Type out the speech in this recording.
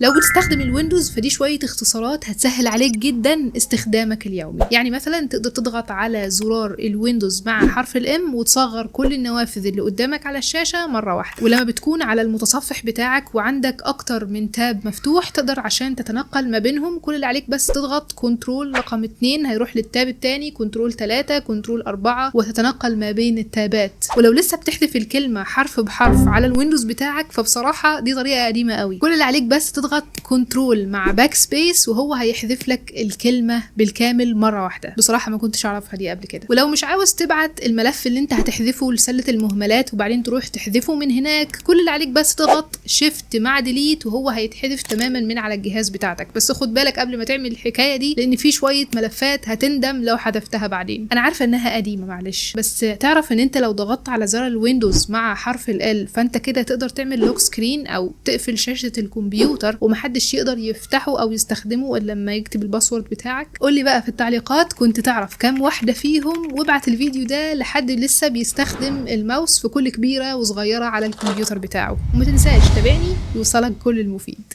لو بتستخدم الويندوز فدي شوية اختصارات هتسهل عليك جدا استخدامك اليومي. يعني مثلا تقدر تضغط على زرار الويندوز مع حرف الام وتصغر كل النوافذ اللي قدامك على الشاشة مرة واحدة. ولما بتكون على المتصفح بتاعك وعندك اكتر من تاب مفتوح تقدر عشان تتنقل ما بينهم كل اللي عليك بس تضغط كنترول رقم 2 هيروح للتاب التاني، كنترول 3، كنترول 4 وتتنقل ما بين التابات. ولو لسه بتحذف الكلمة حرف بحرف على الويندوز بتاعك فبصراحة دي طريقة قديمة قوي. كل اللي عليك بس تضغط كنترول مع باك سبيس وهو هيحذف لك الكلمة بالكامل مرة واحدة. بصراحة ما كنتش اعرفها دي قبل كده. ولو مش عاوز تبعت الملف اللي انت هتحذفه لسلة المهملات وبعدين تروح تحذفه من هناك، كل اللي عليك بس تضغط شيفت مع ديليت وهو هيتحذف تماما من على الجهاز بتاعتك. بس خد بالك قبل ما تعمل الحكاية دي لان في شوية ملفات هتندم لو حذفتها بعدين. انا عارفة انها قديمة معلش، بس تعرف ان انت لو ضغطت على زر الويندوز مع حرف ال فانت كده تقدر تعمل لوك سكرين او تقفل شاشة الكمبيوتر ومحدش يقدر يفتحه او يستخدمه الا لما يكتب الباسورد بتاعك. قولي بقى في التعليقات كنت تعرف كام واحدة فيهم، وابعت الفيديو ده لحد لسه بيستخدم الماوس في كل كبيرة وصغيرة على الكمبيوتر بتاعه. وما تنساش تابعني يوصلك كل المفيد.